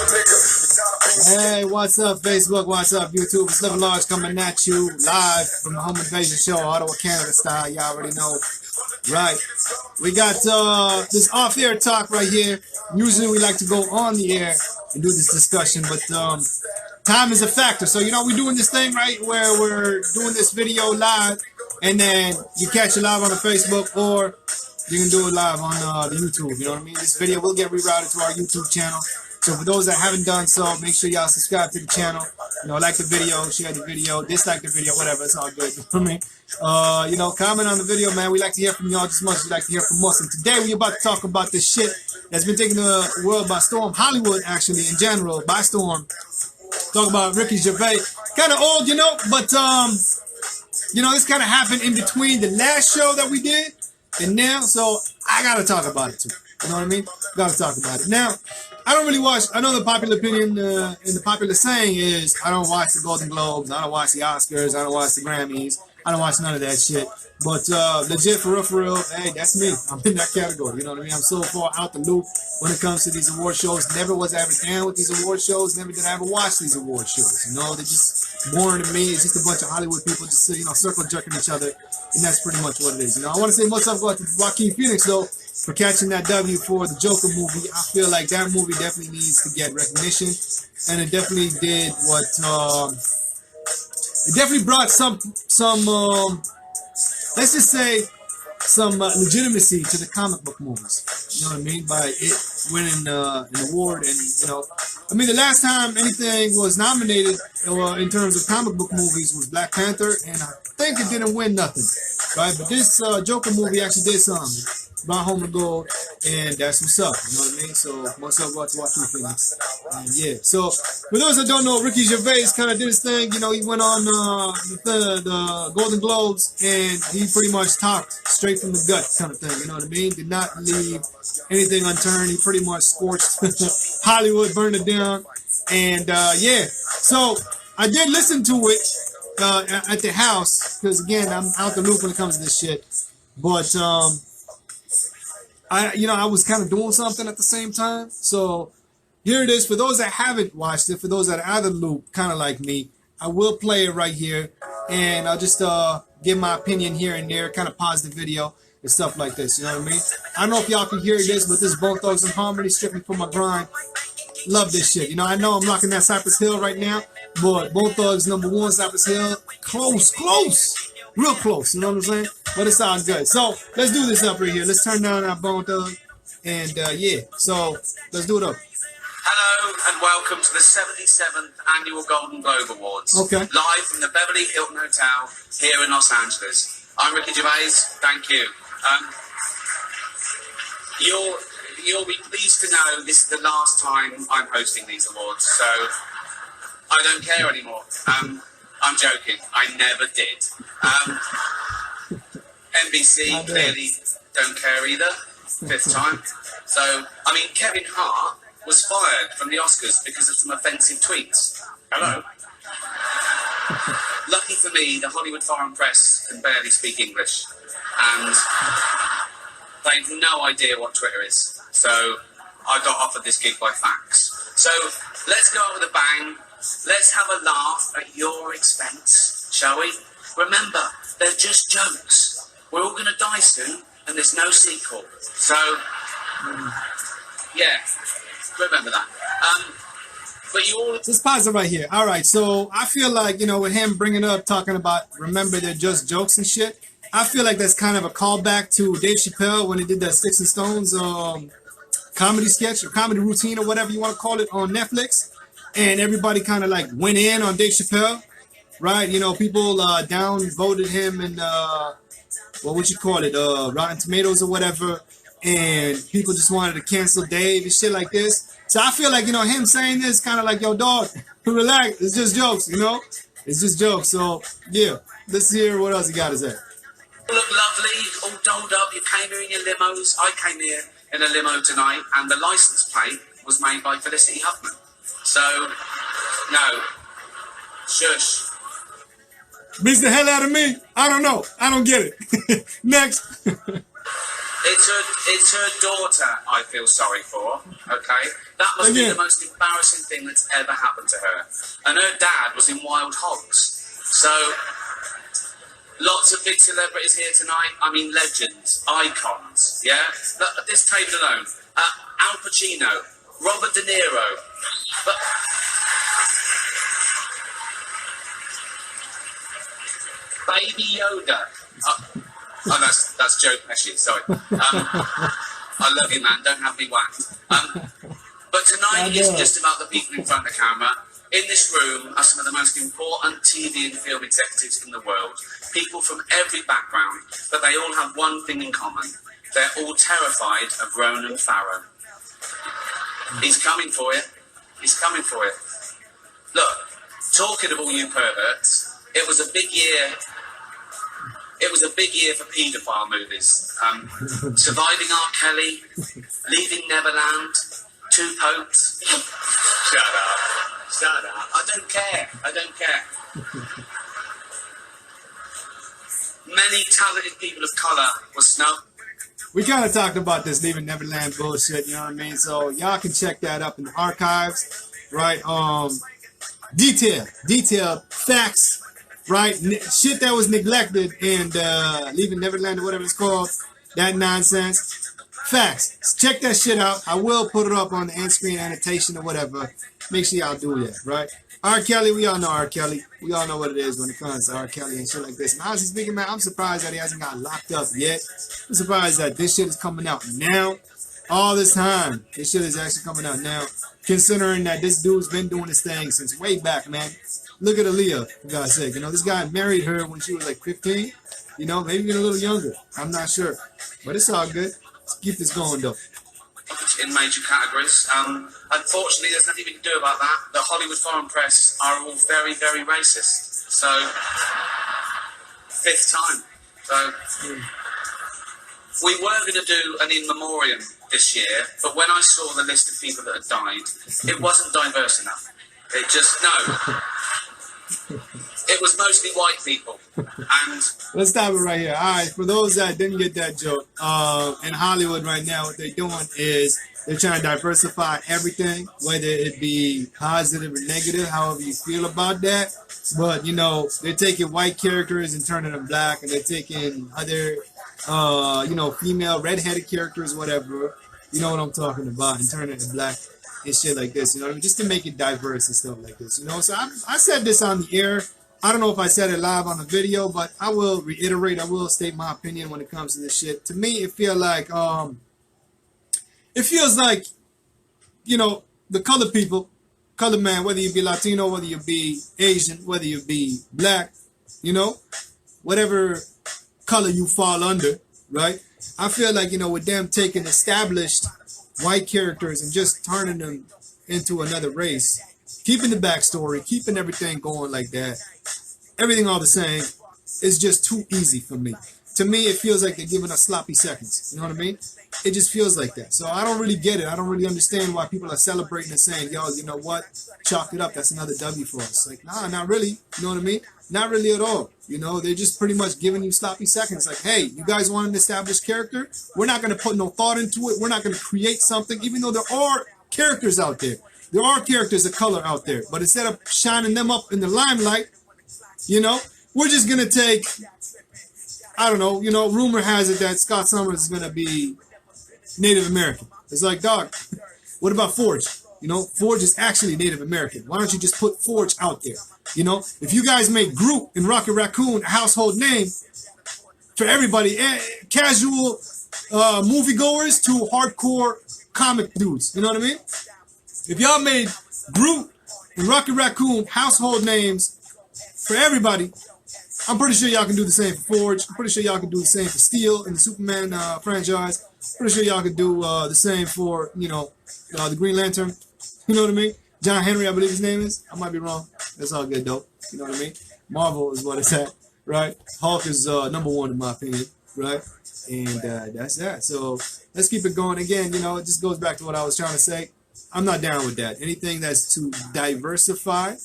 Hey, what's up, Facebook? What's up, YouTube? It's Living Large coming at you live from the Home Invasion Show, Ottawa, Canada style. Y'all already know. Right. We got this off-air talk right here. Usually we like to go on the air and do this discussion, but time is a factor. So, you know, we're doing this thing, right, where we're doing this video live, and then you catch it live on the Facebook, or you can do it live on the YouTube. You know what I mean? This video will get rerouted to our YouTube channel. So for those that haven't done so, make sure y'all subscribe to the channel. You know, like the video, share the video, dislike the video, whatever. It's all good. You know what I mean? You know, comment on the video, man. We like to hear from y'all just as much as we like to hear from us. And today we're about to talk about this shit that's been taking the world by storm. Hollywood, actually, in general, by storm. Talk about Ricky Gervais. Kind of old, you know, but, you know, this kind of happened in between the last show that we did and now. So I got to talk about it, too. You know what I mean? Got to talk about it. Now, I don't really watch. I know the popular opinion and the popular saying is I don't watch the Golden Globes, I don't watch the Oscars, I don't watch the Grammys, I don't watch none of that shit. But legit, for real, hey, that's me. I'm in that category. You know what I mean? I'm so far out the loop when it comes to these award shows. Never was I ever down with these award shows. Never did I ever watch these award shows. You know, they're just boring to me. It's just a bunch of Hollywood people just circle jerking each other, and that's pretty much what it is. You know, I want to say much love to Joaquin Phoenix though, for catching that W for the Joker movie. I feel like that movie definitely needs to get recognition, and it definitely did what it definitely brought some let's just say some legitimacy to the comic book movies. You know what I mean? By it winning an award, and you know, I mean the last time anything was nominated in terms of comic book movies was Black Panther, and I think it didn't win nothing, right? But this Joker movie actually did something. Brought home the gold, and that's what's up. You know what I mean? So, what's up, Joaquin Phoenix? And yeah. So, for those that don't know, Ricky Gervais kind of did his thing. You know, he went on the Golden Globes, and he pretty much talked straight from the gut, kind of thing. You know what I mean? Did not leave anything unturned. He pretty much scorched Hollywood, burned it down, and yeah. So, I did listen to it at the house because again, I'm out the loop when it comes to this shit, but I was kind of doing something at the same time. So here it is. For those that haven't watched it, for those that are out of the loop, kind of like me, I will play it right here. And I'll just give my opinion here and there, kind of pause the video and stuff like this. You know what I mean? I don't know if y'all can hear this, but this is Bone Thugs and Harmony, strictly for my grind. Love this shit. You know I'm rocking that Cypress Hill right now. But Bone Thugs #1, Cypress Hill. Close. Real close, you know what I'm saying? But it's all good. So, let's do this up right here. Let's turn down our Bone Thug. And, yeah. So, let's do it up. Hello, and welcome to the 77th Annual Golden Globe Awards. Okay. Live from the Beverly Hilton Hotel here in Los Angeles. I'm Ricky Gervais. Thank you. You'll be pleased to know this is the last time I'm hosting these awards, so I don't care anymore. I'm joking. I never did. NBC clearly don't care either. 5th time. So, I mean, Kevin Hart was fired from the Oscars because of some offensive tweets. Hello. Lucky for me, the Hollywood Foreign Press can barely speak English. And they've no idea what Twitter is. So, I got offered this gig by fax. So, let's go out with a bang. Let's have a laugh at your expense, shall we? Remember, they're just jokes. We're all going to die soon, and there's no sequel. So, yeah, remember that. But you all... Just pause it right here. All right, so I feel like, you know, with him bringing up, talking about, remember, they're just jokes and shit, I feel like that's kind of a callback to Dave Chappelle when he did that Sticks and Stones comedy sketch or comedy routine or whatever you want to call it on Netflix. And everybody kind of like went in on Dave Chappelle, right? You know, people downvoted him and Rotten Tomatoes or whatever, and people just wanted to cancel Dave and shit like this. So I feel like, you know, him saying this kind of like, yo, dog, relax, it's just jokes, you know? It's just jokes. So, yeah, let's hear what else he got to say. You look lovely, all dolled up, you came here in your limos. I came here in a limo tonight, and the license plate was made by Felicity Huffman. So, no. Shush. Beats the hell out of me? I don't know. I don't get it. Next. It It's her daughter I feel sorry for, okay? That must be the most embarrassing thing that's ever happened to her. And her dad was in Wild Hogs. So, lots of big celebrities here tonight. I mean, legends, icons, yeah? Look, this table alone. Al Pacino, Robert De Niro. But Baby Yoda. Oh, that's Joe Pesci, sorry. I love you, man. Don't have me whacked. But tonight isn't just about the people in front of the camera. In this room are some of the most important TV and film executives in the world. People from every background, but they all have one thing in common. They're all terrified of Ronan Farrow. He's coming for you. He's coming for you. Look, talking of all you perverts, it was a big year. It was a big year for paedophile movies. Surviving R. Kelly, Leaving Neverland, Two Popes. Shut up. Shut up. I don't care. I don't care. Many talented people of colour were snubbed. We kind of talked about this Leaving Neverland bullshit, you know what I mean? So y'all can check that up in the archives, right? Detailed facts, right? Shit that was neglected in Leaving Neverland or whatever it's called, that nonsense. Facts. Check that shit out. I will put it up on the end screen annotation or whatever. Make sure y'all do that, right? R. Kelly, we all know R. Kelly. We all know what it is when it comes to R. Kelly and shit like this. And honestly speaking, man, I'm surprised that he hasn't got locked up yet. I'm surprised that this shit is coming out now. All this time, this shit is actually coming out now. Considering that this dude's been doing this thing since way back, man. Look at Aaliyah, for God's sake. You know, this guy married her when she was like 15. You know, maybe even a little younger. I'm not sure. But it's all good. Let's keep this going, though. In major categories. Unfortunately, there's nothing we can do about that. The Hollywood foreign press are all very, very racist. So, fifth time. So, we were going to do an in memoriam this year, but when I saw the list of people that had died, it wasn't diverse enough. It just, no. It was mostly white people. And let's stop it right here. All right, for those that didn't get that joke, in Hollywood right now, what they're doing is they're trying to diversify everything, whether it be positive or negative, however you feel about that. But, you know, they're taking white characters and turning them black, and they're taking other, you know, female redheaded characters, whatever. You know what I'm talking about, and turning them black and shit like this, you know what I mean? Just to make it diverse and stuff like this, you know? So I said this on the air. I don't know if I said it live on the video, but I will reiterate, I will state my opinion when it comes to this shit. To me, it feels like, you know, the colored people, colored man, whether you be Latino, whether you be Asian, whether you be black, you know, whatever color you fall under, right? I feel like, you know, with them taking established white characters and just turning them into another race, keeping the backstory, keeping everything going like that, everything all the same, is just too easy for me. To me, it feels like they're giving us sloppy seconds. You know what I mean? It just feels like that. So I don't really get it. I don't really understand why people are celebrating and saying, yo, you know what? Chalk it up. That's another W for us. Like, nah, not really. You know what I mean? Not really at all. You know, they're just pretty much giving you sloppy seconds. Like, hey, you guys want an established character? We're not going to put no thought into it. We're not going to create something, even though there are characters out there. There are characters of color out there. But instead of shining them up in the limelight, you know, we're just going to take, I don't know, you know, rumor has it that Scott Summers is going to be Native American. It's like, dog, what about Forge? You know, Forge is actually Native American. Why don't you just put Forge out there? You know, if you guys make Groot and Rocket Raccoon a household name for everybody, casual moviegoers to hardcore comic dudes, you know what I mean? If y'all made Groot and Rocket Raccoon household names for everybody, I'm pretty sure y'all can do the same for Forge. I'm pretty sure y'all can do the same for Steel in the Superman franchise. Pretty sure y'all can do the same for, you know, the Green Lantern. You know what I mean? John Henry, I believe his name is. I might be wrong. That's all good, though. You know what I mean? Marvel is what it's at, right? Hulk is #1 in my opinion, right? And that's that. So let's keep it going. Again, you know, it just goes back to what I was trying to say. I'm not down with that. Anything that's to diversify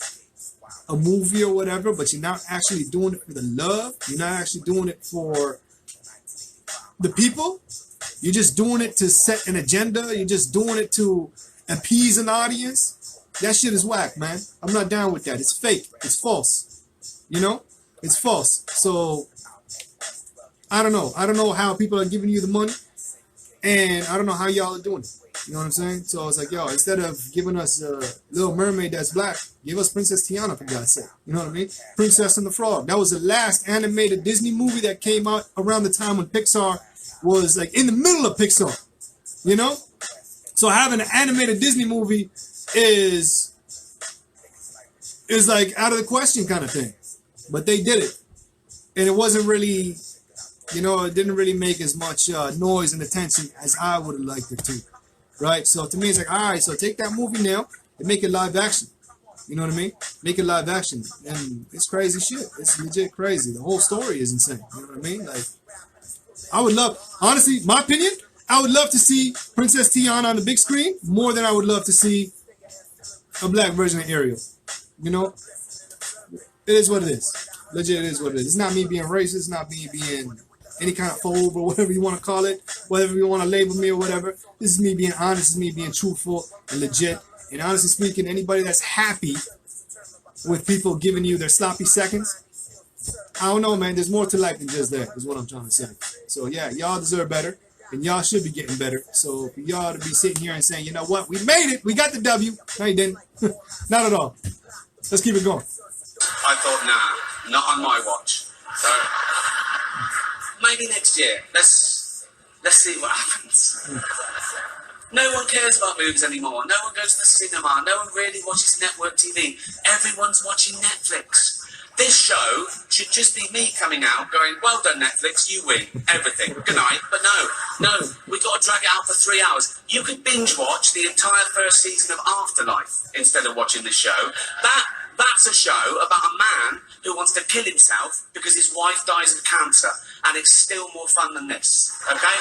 a movie or whatever, but you're not actually doing it for the love, you're not actually doing it for the people, You're just doing it to set an agenda. You're just doing it to appease an audience. That shit is whack, man. I'm not down with that. It's fake. It's false. You know? It's false. So, I don't know. I don't know how people are giving you the money. And I don't know how y'all are doing it. You know what I'm saying? So I was like, yo, instead of giving us a Little Mermaid that's black, give us Princess Tiana, for God's sake. You know what I mean? Princess and the Frog. That was the last animated Disney movie that came out around the time when Pixar was like in the middle of Pixar. You know? So having an animated Disney movie is like out of the question kind of thing. But they did it. And it wasn't really, you know, it didn't really make as much noise and attention as I would have liked it to. Right? So to me, it's like, all right, so take that movie now and make it live action. You know what I mean? Make it live action. And it's crazy shit. It's legit crazy. The whole story is insane. You know what I mean? Like, I would love, honestly, my opinion, I would love to see Princess Tiana on the big screen more than I would love to see a black version of Ariel. You know? It is what it is. Legit, it is what it is. It's not me being racist. It's not me being any kind of phobe or whatever you want to call it, whatever you want to label me or whatever. This is me being honest. This is me being truthful and legit. And honestly speaking, anybody that's happy with people giving you their sloppy seconds, I don't know, man. There's more to life than just that, is what I'm trying to say. So, yeah, y'all deserve better, and y'all should be getting better. So, for y'all to be sitting here and saying, you know what, we made it, we got the W. No, you didn't. Not at all. Let's keep it going. I thought, nah, not on my watch. So, maybe next year. Let's see what happens. No one cares about movies anymore. No one goes to the cinema. No one really watches network TV. Everyone's watching Netflix. This show should just be me coming out going, well done, Netflix, you win everything. Good night. But no, we got to drag it out for 3 hours. You could binge watch the entire first season of Afterlife instead of watching this show. That's a show about a man who wants to kill himself because his wife dies of cancer, and it's still more fun than this, okay?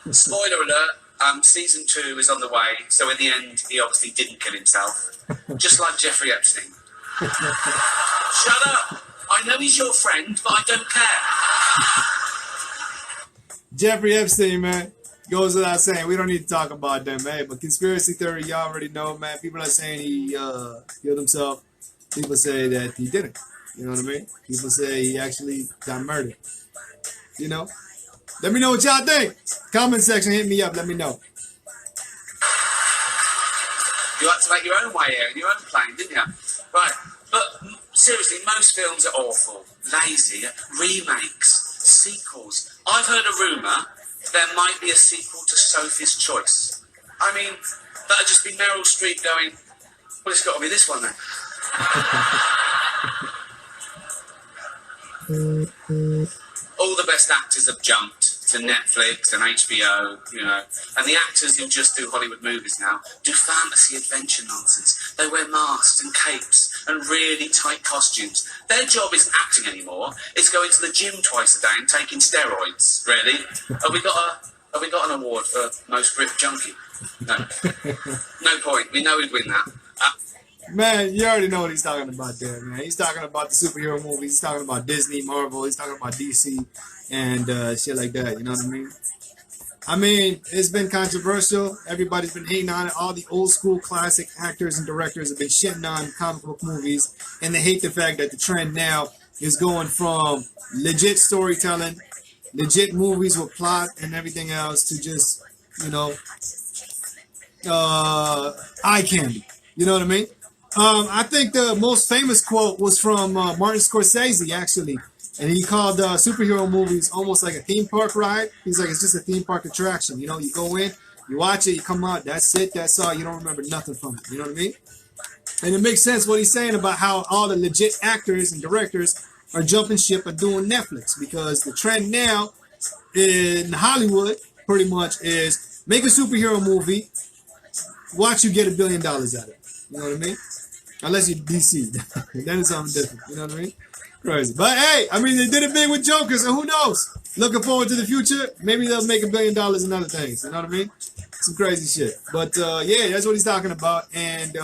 Spoiler alert, season 2 is on the way, so in the end, he obviously didn't kill himself, just like Jeffrey Epstein. Shut up! I know he's your friend, but I don't care. Jeffrey Epstein, man. Goes without saying, we don't need to talk about them, man. But conspiracy theory, y'all already know, man. People are saying he killed himself. People say that he didn't. You know what I mean? People say he actually got murdered. You know? Let me know what y'all think. Comment section, hit me up. Let me know. You had to make your own way here in your own plane, didn't you? Right. But seriously, most films are awful, lazy, remakes, sequels. I've heard a rumour there might be a sequel to Sophie's Choice. I mean, that'd just be Meryl Streep going, well, it's got to be this one then. All the best actors have jumped to Netflix and HBO, you know, and the actors who just do Hollywood movies now do fantasy adventure nonsense. They wear masks and capes and really tight costumes. Their job isn't acting anymore. It's going to the gym twice a day and taking steroids. Really? Have we got an award for most ripped junkie? No. No point. We know we'd win that. Man, you already know what he's talking about there, man. He's talking about the superhero movies. He's talking about Disney, Marvel. He's talking about DC and shit like that. You know what I mean? I mean, it's been controversial. Everybody's been hating on it. All the old school classic actors and directors have been shitting on comic book movies. And they hate the fact that the trend now is going from legit storytelling, legit movies with plot and everything else to just, you know, eye candy. You know what I mean? I think the most famous quote was from Martin Scorsese, actually. And he called superhero movies almost like a theme park ride. He's like, it's just a theme park attraction. You know, you go in, you watch it, you come out, that's it, that's all. You don't remember nothing from it. You know what I mean? And it makes sense what he's saying about how all the legit actors and directors are jumping ship and doing Netflix. Because the trend now in Hollywood, pretty much, is make a superhero movie, watch you get $1 billion out of it. You know what I mean? Unless you're DC. Then it's something different. You know what I mean? Crazy. But hey, I mean, they did it big with Joker, so who knows? Looking forward to the future. Maybe they'll make $1 billion in other things. You know what I mean? Some crazy shit. But yeah, that's what he's talking about. And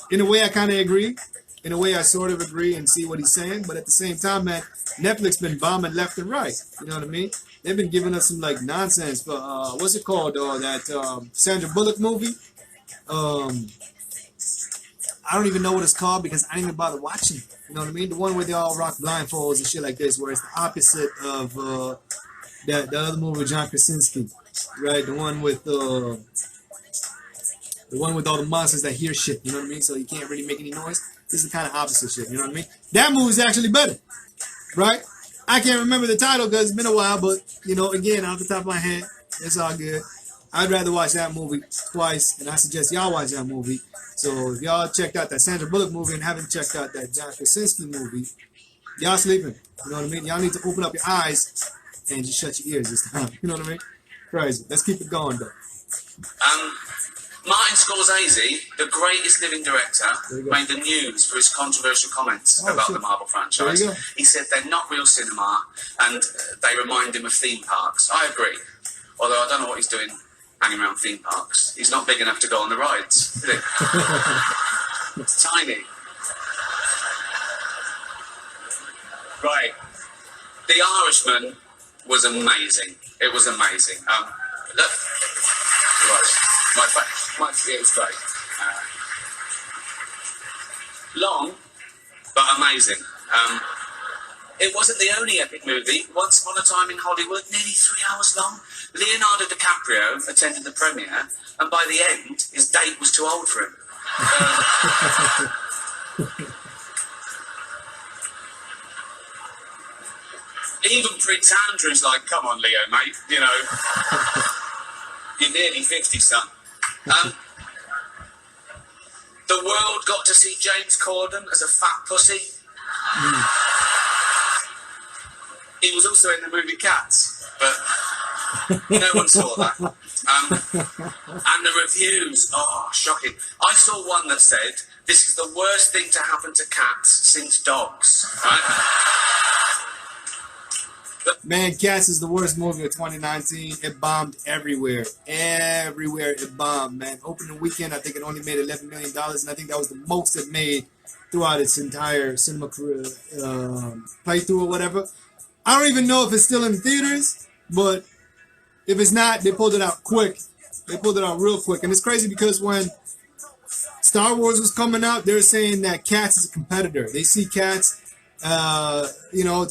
in a way, I kind of agree. In a way, I sort of agree and see what he's saying. But at the same time, man, Netflix been bombing left and right. You know what I mean? they've been giving us some like nonsense. But what's it called? That Sandra Bullock movie. I don't even know what it's called because I didn't even bother watching it. You know what I mean? The one where they all rock blindfolds and shit like this, where it's the opposite of the other movie with John Krasinski, right? The one with all the monsters that hear shit. You know what I mean? So you can't really make any noise. This is the kind of opposite shit. You know what I mean? That movie's actually better, right? I can't remember the title because it's been a while, but you know, again, off the top of my head, it's all good. I'd rather watch that movie twice, and I suggest y'all watch that movie. So if y'all checked out that Sandra Bullock movie and haven't checked out that John Krasinski movie, y'all sleeping. You know what I mean? Y'all need to open up your eyes and just shut your ears this time. You know what I mean? Crazy. Let's keep it going, though. Martin Scorsese, the greatest living director, made the news for his controversial comments about the Marvel franchise. He said they're not real cinema, and they remind him of theme parks. I agree. Although I don't know what he's doing hanging around theme parks. He's not big enough to go on the rides, is he? It's tiny. Right. The Irishman was amazing. It was amazing. Look. Right. It was great. Long, but amazing. It wasn't the only epic movie. Once Upon a Time in Hollywood, nearly 3 hours long. Leonardo DiCaprio attended the premiere, and by the end, his date was too old for him. Even Prince Andrew's like, come on, Leo, mate, you know. You're nearly 50, son. The world got to see James Corden as a fat pussy. He was also in the movie Cats, but no one saw that. And the reviews, shocking. I saw one that said, this is the worst thing to happen to cats since dogs. Right? Man, Cats is the worst movie of 2019. It bombed everywhere. Everywhere it bombed, man. Opening weekend, I think it only made $11 million, and I think that was the most it made throughout its entire cinema career, playthrough or whatever. I don't even know if it's still in the theaters, but if it's not, they pulled it out quick. They pulled it out real quick. And it's crazy because when Star Wars was coming out, they were saying that Cats is a competitor. They see Cats, to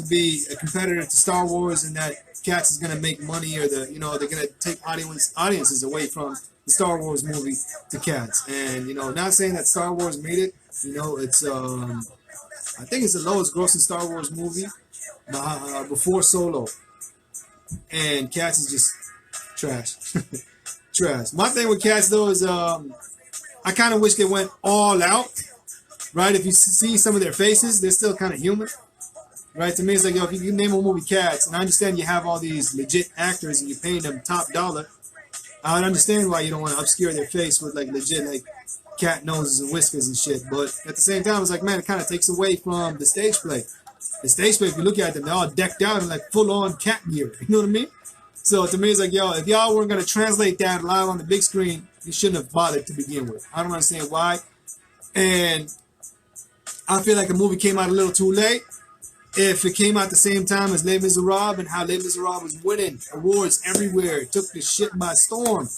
be a competitor to Star Wars, and that Cats is going to make money, or they're going to take audiences away from the Star Wars movie to Cats. And, not saying that Star Wars made it. It's, I think it's the lowest grossing Star Wars movie before Solo. And Cats is just trash. Trash. My thing with Cats, though, is I kind of wish they went all out. Right? If you see some of their faces, they're still kind of human. Right? To me, it's like, if you name a movie Cats, and I understand you have all these legit actors and you're paying them top dollar, I would understand why you don't want to obscure their face with, like, legit, like, cat noses and whiskers and shit. But at the same time, it's like, man, it kind of takes away from the stage play. The stage play, if you look at them, they're all decked out in, like, full-on cat gear. You know what I mean? So to me, it's like, if y'all weren't going to translate that live on the big screen, you shouldn't have bothered to begin with. I don't understand why. And I feel like the movie came out a little too late. If it came out the same time as Les Miserables, and how Les Miserables was winning awards everywhere, it took this shit by storm.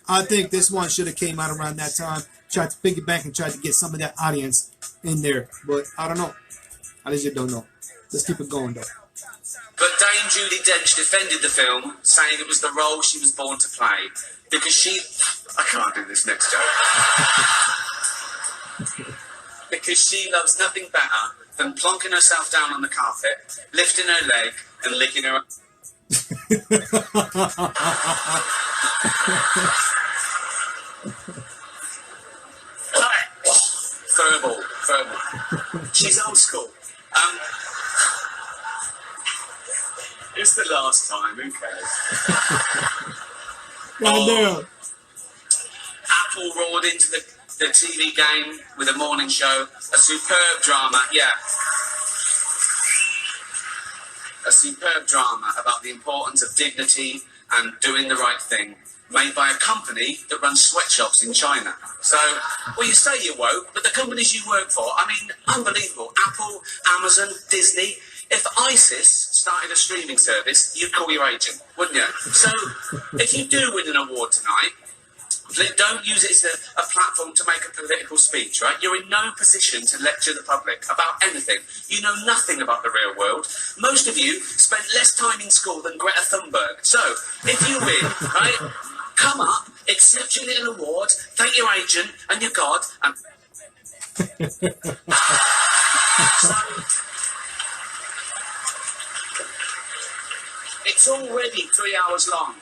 I think this one should have came out around that time, tried to piggyback and tried to get some of that audience in there. But I don't know. I legit don't know. Let's keep it going, though. But Dame Judi Dench defended the film, saying it was the role she was born to play. Because she... I can't do this next joke. Because she loves nothing better than plonking herself down on the carpet, lifting her leg, and licking her... Furball. She's old school. It's the last time, who cares? Goddamn. Apple roared into the TV game with a morning show. A superb drama, A superb drama about the importance of dignity and doing the right thing, made by a company that runs sweatshops in China. So, well, you say you're woke, but the companies you work for, I mean, unbelievable. Apple, Amazon, Disney. If ISIS started a streaming service, you'd call your agent, wouldn't you? So if you do win an award tonight, don't use it as a platform to make a political speech, right? You're in no position to lecture the public about anything. You know nothing about the real world. Most of you spent less time in school than Greta Thunberg. So, if you win, right, come up, accept your little award, thank your agent and your God, and... So, it's already 3 hours long.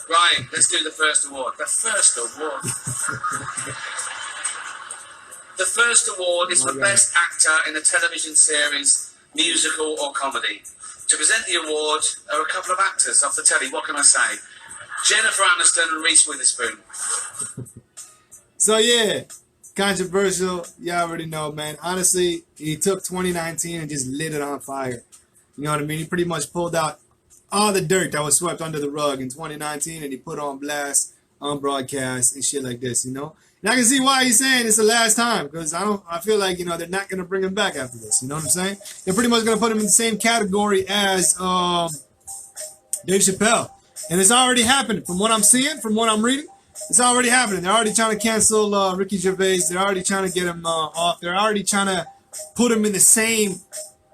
Right, let's do the first award. The first award. The first award is for Best Actor in a Television Series, Musical or Comedy. To present the award are a couple of actors off the telly. What can I say? Jennifer Aniston and Reese Witherspoon. So yeah, controversial. Y'all already know, man. Honestly, he took 2019 and just lit it on fire. You know what I mean? He pretty much pulled out all the dirt that was swept under the rug in 2019, and he put on blast on broadcast and shit like this, you know. And I can see why he's saying it's the last time, because I feel like, you know, they're not gonna bring him back after this. You know what I'm saying? They're pretty much gonna put him in the same category as Dave Chappelle, and it's already happening. From what I'm seeing, from what I'm reading, it's already happening. They're already trying to cancel Ricky Gervais. They're already trying to get him off. They're already trying to put him in the same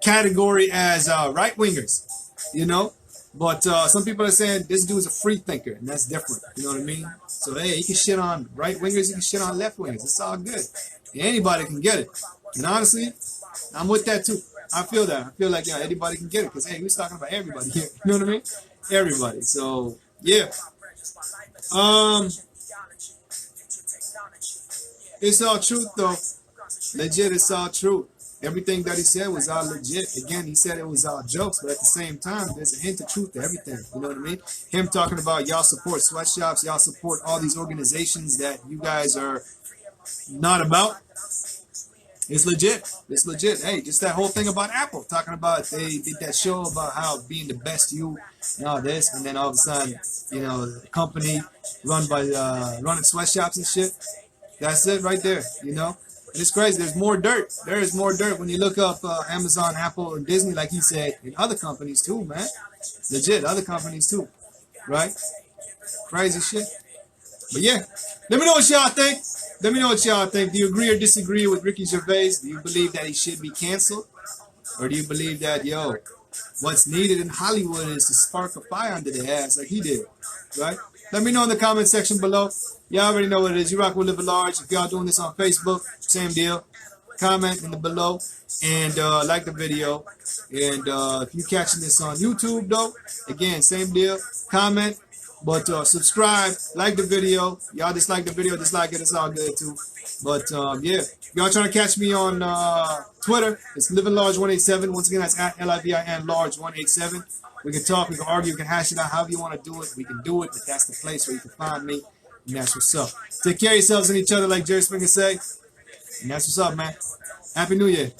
category as right wingers, you know. But some people are saying this dude's a free thinker, and that's different. You know what I mean? So, hey, he can shit on right wingers, he can shit on left wingers. It's all good. And anybody can get it. And honestly, I'm with that too. I feel that. I feel like, yeah, anybody can get it. Because, hey, we're talking about everybody here. You know what I mean? Everybody. So, yeah. It's all truth, though. Legit, it's all truth. Everything that he said was all legit. Again, he said it was all jokes, but at the same time, there's a hint of truth to everything. You know what I mean? Him talking about y'all support sweatshops, y'all support all these organizations that you guys are not about. It's legit. It's legit. Hey, just that whole thing about Apple, talking about they did that show about how being the best you and all this, and then all of a sudden, you know, the company run by running sweatshops and shit. That's it right there, you know? And it's crazy. There's more dirt. There is more dirt when you look up Amazon, Apple, and Disney, like he said, and other companies too, man. Legit, other companies too, right? Crazy shit. But yeah, let me know what y'all think. Let me know what y'all think. Do you agree or disagree with Ricky Gervais? Do you believe that he should be canceled? Or do you believe that, yo, what's needed in Hollywood is to spark a fire under their ass like he did, right? Let me know in the comment section below. Y'all already know what it is. You rock with Live Large. If y'all doing this on Facebook, same deal. Comment in the below and like the video. And if you catching this on YouTube, though, again, same deal. Comment, but subscribe, like the video. Y'all dislike the video, dislike it. It's all good too. But yeah, y'all trying to catch me on Twitter? It's LivingLarge187. Once again, that's at LIVIN Large187. We can talk, we can argue, we can hash it out however you want to do it. We can do it, but that's the place where you can find me. And that's what's up. Take care of yourselves and each other like Jerry Springer say. And that's what's up, man. Happy New Year.